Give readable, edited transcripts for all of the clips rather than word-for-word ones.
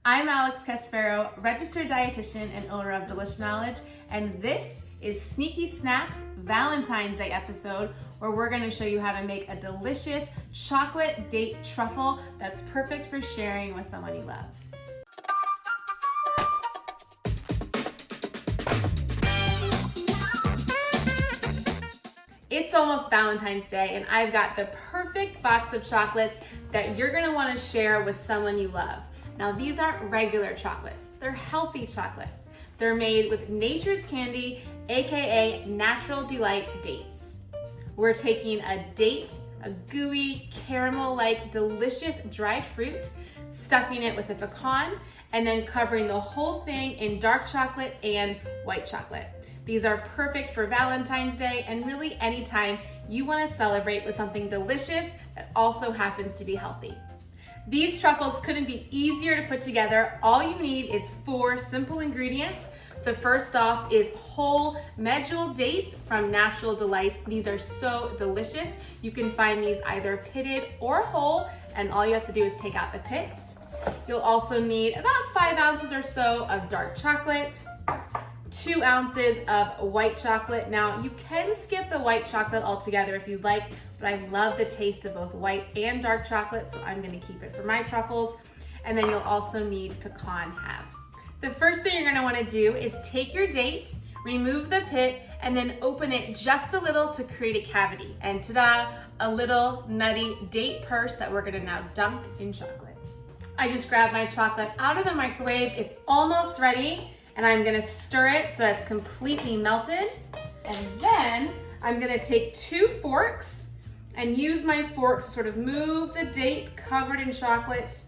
I'm Alex Caspero, registered dietitian and owner of Delicious Knowledge, and this is Sneaky Snacks Valentine's Day episode, where we're going to show you how to make a delicious chocolate date truffle that's perfect for sharing with someone you love. It's almost Valentine's Day, and I've got the perfect box of chocolates that you're going to want to share with someone you love. Now, these aren't regular chocolates. They're healthy chocolates. They're made with nature's candy, aka Natural Delight dates. We're taking a date, a gooey, caramel-like, delicious dried fruit, stuffing it with a pecan, and then covering the whole thing in dark chocolate and white chocolate. These are perfect for Valentine's Day and really anytime you want to celebrate with something delicious that also happens to be healthy. These truffles couldn't be easier to put together. All you need is 4 simple ingredients. The first off is whole Medjool dates from Natural Delights. These are so delicious. You can find these either pitted or whole, and all you have to do is take out the pits. You'll also need about 5 ounces or so of dark chocolate, 2 ounces of white chocolate. Now, you can skip the white chocolate altogether if you'd like, but I love the taste of both white and dark chocolate, so I'm gonna keep it for my truffles. And then you'll also need pecan halves. The first thing you're gonna wanna do is take your date, remove the pit, and then open it just a little to create a cavity. And ta-da, a little nutty date purse that we're gonna now dunk in chocolate. I just grabbed my chocolate out of the microwave. It's almost ready, and I'm gonna stir it so that it's completely melted. And then I'm gonna take 2 forks and use my fork to sort of move the date covered in chocolate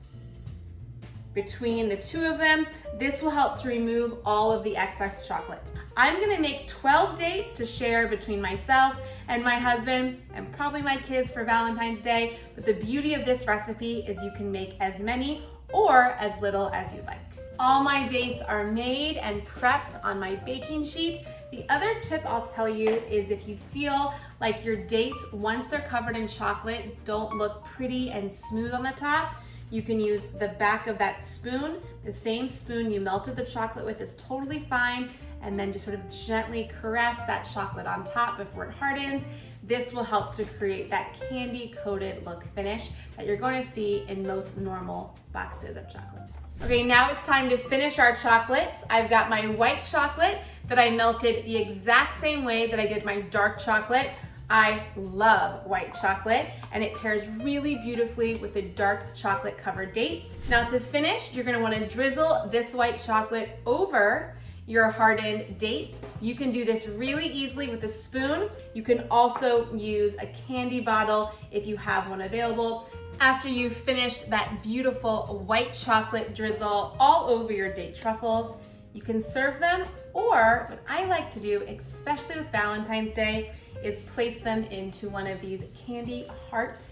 between the 2 of them. This will help to remove all of the excess chocolate. I'm gonna make 12 dates to share between myself and my husband and probably my kids for Valentine's Day. But the beauty of this recipe is you can make as many or as little as you like. All my dates are made and prepped on my baking sheet. The other tip I'll tell you is if you feel like your dates, once they're covered in chocolate, don't look pretty and smooth on the top, you can use the back of that spoon. The same spoon you melted the chocolate with is totally fine, and then just sort of gently caress that chocolate on top before it hardens. This will help to create that candy-coated look finish that you're going to see in most normal boxes of chocolates. Okay, now it's time to finish our chocolates. I've got my white chocolate that I melted the exact same way that I did my dark chocolate. I love white chocolate, and it pairs really beautifully with the dark chocolate covered dates. Now to finish, you're gonna wanna drizzle this white chocolate over your hardened dates. You can do this really easily with a spoon. You can also use a candy bottle if you have one available. After you've finished that beautiful white chocolate drizzle all over your date truffles, you can serve them, or what I like to do, especially with Valentine's Day, is place them into one of these candy heart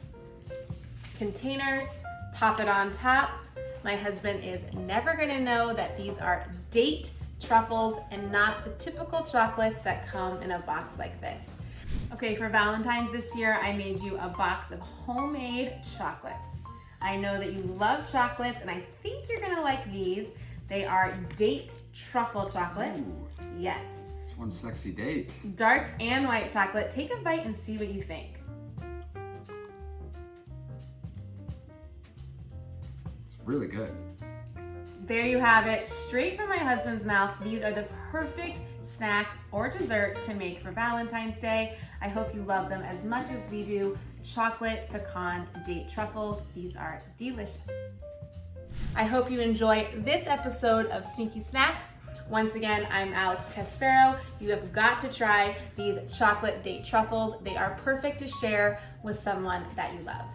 containers, pop it on top. My husband is never gonna know that these are date truffles and not the typical chocolates that come in a box like this. Okay, for Valentine's this year, I made you a box of homemade chocolates. I know that you love chocolates, and I think you're gonna like these. They are date truffle chocolates. Ooh. Yes. It's one sexy date. Dark and white chocolate. Take a bite and see what you think. It's really good. There you have it, straight from my husband's mouth. These are the perfect snack or dessert to make for Valentine's Day. I hope you love them as much as we do. Chocolate pecan date truffles. These are delicious. I hope you enjoy this episode of Sneaky Snacks. Once again, I'm Alex Caspero. You have got to try these chocolate date truffles. They are perfect to share with someone that you love.